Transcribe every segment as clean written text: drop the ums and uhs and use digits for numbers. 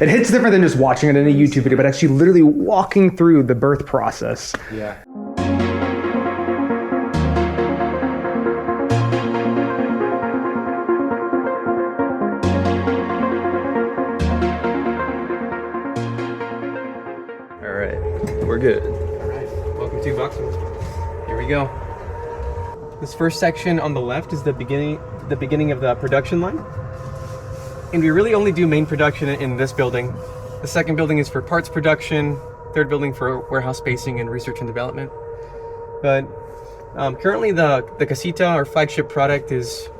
It hits different than just watching it in a YouTube video, but actually literally walking through the birth process. Yeah. All right, we're good. All right, welcome to Voxel. Here we go. This first section on the left is the beginning of the production line. And we really only do main production in this building. The second building is for parts production, third building for warehouse spacing and research and development. But currently the Casita, our flagship product, is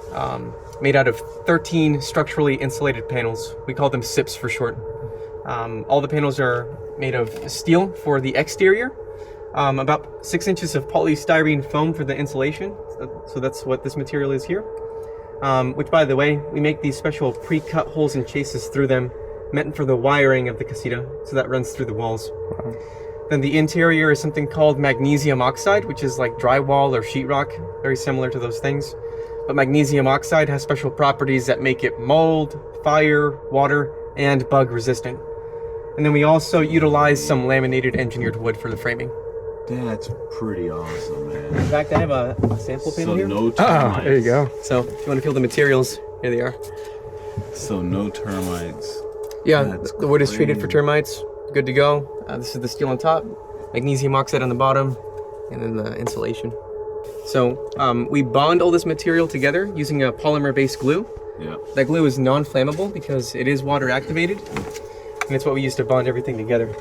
made out of 13 structurally insulated panels. We call them SIPs for short. All the panels are made of steel for the exterior, about 6 inches of polystyrene foam for the insulation. So that's what this material is here. Which, by the way, we make these special pre-cut holes and chases through them, meant for the wiring of the Casita, so that runs through the walls. Wow. Then the interior is something called magnesium oxide, which is like drywall or sheetrock, very similar to those things. But magnesium oxide has special properties that make it mold, fire, water, and bug resistant. And then we also utilize some laminated engineered wood for the framing. That's pretty awesome, man. In fact, I have a sample panel here. No termites. Oh, there you go. So if you want to feel the materials, here they are. So no termites. Yeah, That's the wood is treated for crazy. termites. Good to go. This is the steel on top, magnesium oxide on the bottom, and then the insulation. So we bond all this material together using a polymer-based glue. Yeah. That glue is non-flammable because it is water activated, and it's what we use to bond everything together.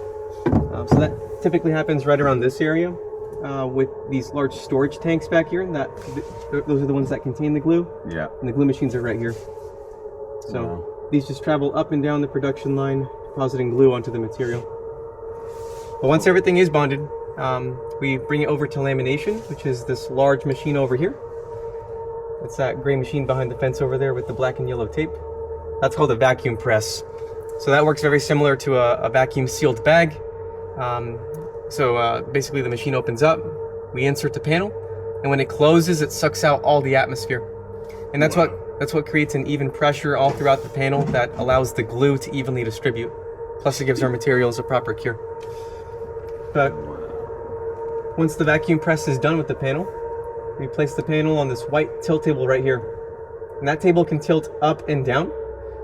So that typically happens right around this area with these large storage tanks back here. Those are the ones that contain the glue, Yeah. and the glue machines are right here. So Wow. these just travel up and down the production line, depositing glue onto the material. But once everything is bonded, we bring it over to lamination, which is this large machine over here. It's that gray machine behind the fence over there with the black and yellow tape. That's called a vacuum press. So that works very similar to a vacuum sealed bag. Basically the machine opens up, we insert the panel, and when it closes, it sucks out all the atmosphere. And that's what creates an even pressure all throughout the panel that allows the glue to evenly distribute. Plus it gives our materials a proper cure. But once the vacuum press is done with the panel, we place the panel on this white tilt table right here. And that table can tilt up and down,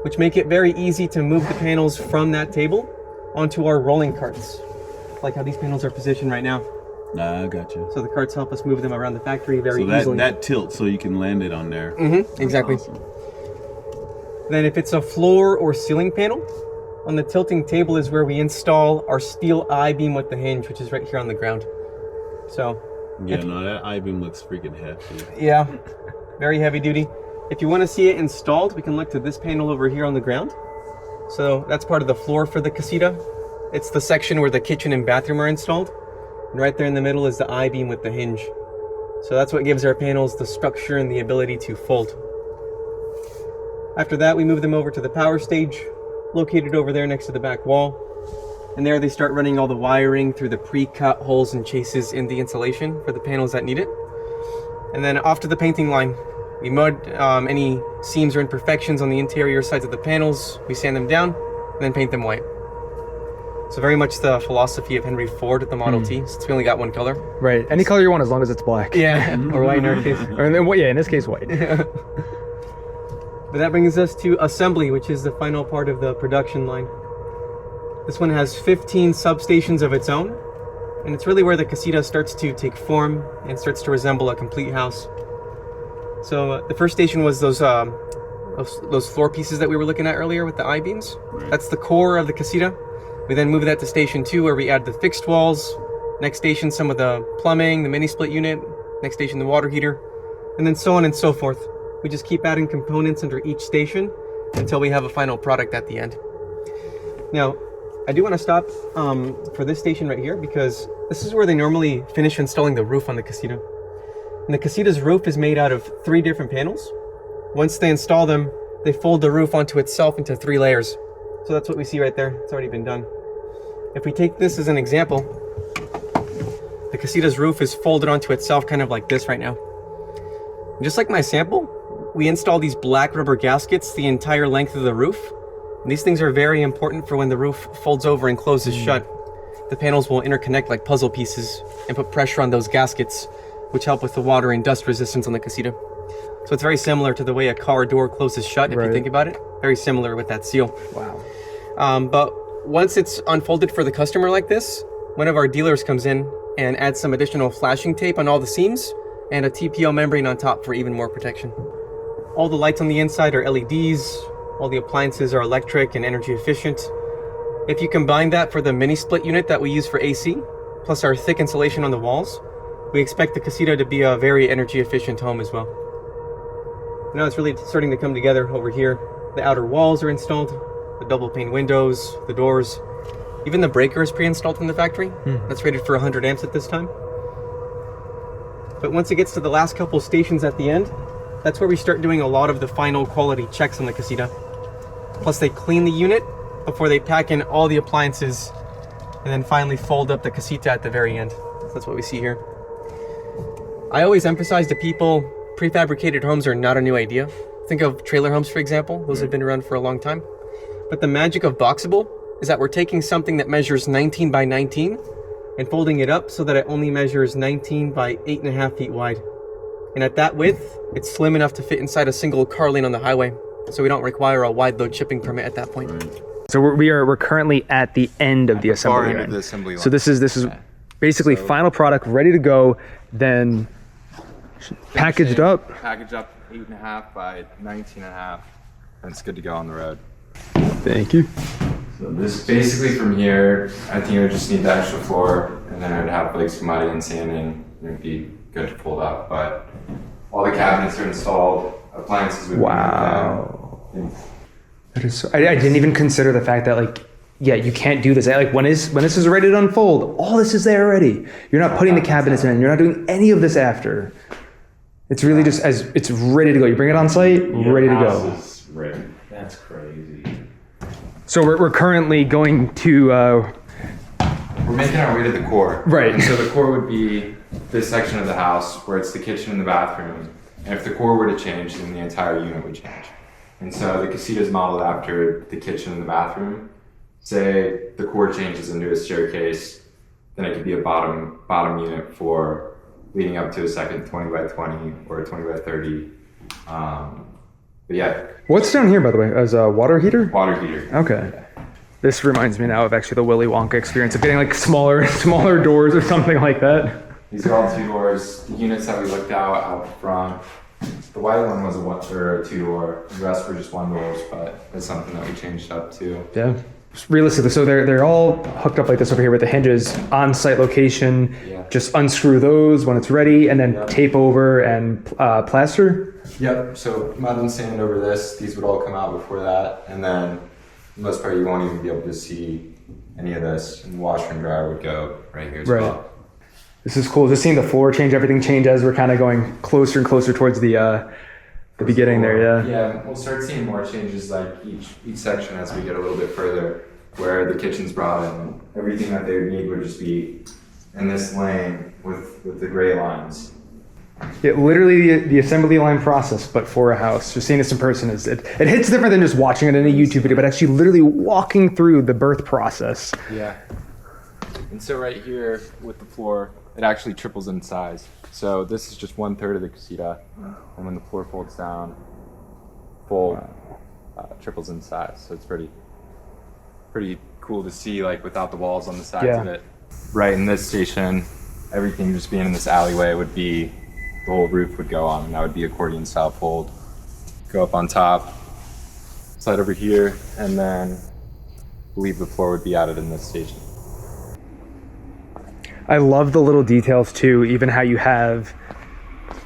which make it very easy to move the panels from that table onto our rolling carts, like how these panels are positioned right now. Nah, I got you. So the carts help us move them around the factory very So easily. that tilts so you can land it on there. Exactly. Awesome. Then if it's a floor or ceiling panel, on the tilting table is where we install our steel I-beam with the hinge, which is right here on the ground. So, Yeah, no, that I-beam looks freaking hefty. yeah, very heavy duty. If you want to see it installed, we can look to this panel over here on the ground. So that's part of the floor for the Casita. It's the section where the kitchen and bathroom are installed. And right there in the middle is the I-beam with the hinge. So that's what gives our panels the structure and the ability to fold. After that, we move them over to the power stage, located over there next to the back wall. And there they start running all the wiring through the pre-cut holes and chases in the insulation for the panels that need it. And then off to the painting line. We mud any seams or imperfections on the interior sides of the panels, we sand them down, and then paint them white. So very much the philosophy of Henry Ford with the Model T, since we only got one color. Right. Any color you want as long as it's black. Yeah, or white in our case. Or then, yeah, in this case, white. But that brings us to assembly, which is the final part of the production line. This one has 15 substations of its own, and it's really where the Casita starts to take form and starts to resemble a complete house. So the first station was those floor pieces that we were looking at earlier with the I-beams. Right. That's the core of the Casita. We then move that to station 2, where we add the fixed walls. Next station, some of the plumbing, the mini split unit. Next station, the water heater, and then so on and so forth. We just keep adding components under each station until we have a final product at the end. Now, I do want to stop for this station right here, because this is where they normally finish installing the roof on the Casita. And the Casita's roof is made out of 3 different panels. Once they install them, they fold the roof onto itself into 3 layers. So that's what we see right there. It's already been done. If we take this as an example, the Casita's roof is folded onto itself kind of like this right now. And just like my sample, we install these black rubber gaskets the entire length of the roof. And these things are very important for when the roof folds over and closes shut. The panels will interconnect like puzzle pieces and put pressure on those gaskets, which help with the water and dust resistance on the casita. So it's very similar to the way a car door closes shut, if you think about it. Very similar with that seal. Wow. But once it's unfolded for the customer like this, one of our dealers comes in and adds some additional flashing tape on all the seams and a TPO membrane on top for even more protection. All the lights on the inside are LEDs, all the appliances are electric and energy efficient. If you combine that for the mini split unit that we use for AC, plus our thick insulation on the walls, we expect the casita to be a very energy efficient home as well. Now it's really starting to come together over here. The outer walls are installed, the double pane windows, the doors, even the breaker is pre-installed from the factory. That's rated for 100 amps at this time. But once it gets to the last couple stations at the end, that's where we start doing a lot of the final quality checks on the casita. Plus they clean the unit before they pack in all the appliances and then finally fold up the casita at the very end. So that's what we see here. I always emphasize to people, prefabricated homes are not a new idea. Think of trailer homes, for example. Those have been around for a long time. But the magic of Boxable is that we're taking something that measures 19 by 19 and folding it up so that it only measures 19 by 8.5 feet wide. And at that width, it's slim enough to fit inside a single car lane on the highway. So we don't require a wide load shipping permit at that point. So we're currently at the end of the assembly line. line. So this is basically final product ready to go, then packaged up. Packaged up 8.5 by 19.5, and it's good to go on the road. Thank you. So this basically from here, I think I would just need the extra floor, and then I'd have like some muddy and sanding, and it'd be good to fold up. But all the cabinets are installed, appliances would be That is so, I didn't even consider the fact that like, yeah, you can't do this. Like when this is ready to unfold, all this is there already. You're not putting the cabinets in, you're not doing any of this after. It's really just as it's ready to go. You bring it on site, ready to go. Ready. That's crazy. So we're currently going to We're making our way to the core. Right. And so the core would be this section of the house where it's the kitchen and the bathroom. And if the core were to change, then the entire unit would change. And so the casita is modeled after the kitchen and the bathroom. Say the core changes into a staircase, then it could be a bottom unit for leading up to a second 20 by 20 or a 20 by 30. But yeah. What's down here, by the way? As a water heater? Water heater. Okay. This reminds me now of actually the Willy Wonka experience of getting like smaller doors or something like that. These are all 2 doors. The units that we looked out front, the white one was a 2-door. The rest were just 1 doors, but it's something that we changed up to. Yeah. Realistically, so they're all hooked up like this over here with the hinges, on-site location. Yeah. Just unscrew those when it's ready, and then tape over and plaster. Yep. So mud and sand over this. These would all come out before that, and then for the most part you won't even be able to see any of this. And the washer and dryer would go right here as well. This is cool. Just seeing the floor change, everything change as we're kind of going closer and closer towards the beginning there. Yeah. Yeah. We'll start seeing more changes like each section as we get a little bit further, where the kitchen's brought in. Everything that they would need would just be in this lane with the gray lines. It literally the assembly line process, but for a house. Just seeing this in person it hits different than just watching it in a YouTube video, but actually literally walking through the birth process. Yeah. And so right here with the floor, it actually triples in size. So this is just 1/3 of the casita, and when the floor folds down, triples in size. So it's pretty cool to see, like without the walls on the sides of it. Right in this station, everything just being in this alleyway would be, the whole roof would go on, and that would be accordion style fold. Go up on top, slide over here, and then I believe the floor would be added in this station. I love the little details too, even how you have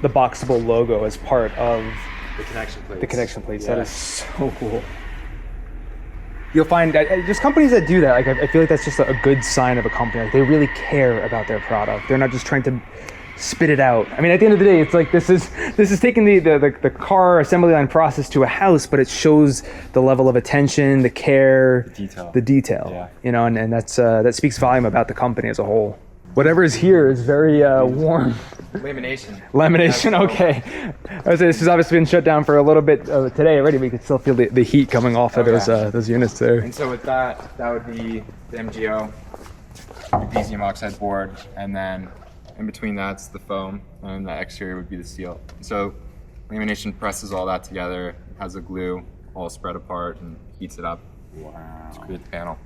the Boxable logo as part of The connection plates. the connection plates. Yeah. That is so cool. You'll find just companies that do that, like I feel like that's just a good sign of a company. Like they really care about their product. They're not just trying to spit it out. I mean, at the end of the day, it's like this is taking the car assembly line process to a house, but it shows the level of attention, the care, the detail. Yeah. You know, and that's that speaks volume about the company as a whole. Whatever is here is very warm. Lamination. Lamination, okay. I was saying, this has obviously been shut down for a little bit today already, but you can still feel the heat coming off of those units there. And so with that would be the MGO, magnesium oxide board, and then in between that's the foam, and the exterior would be the steel. So lamination presses all that together, has a glue all spread apart and heats it up to create the panel.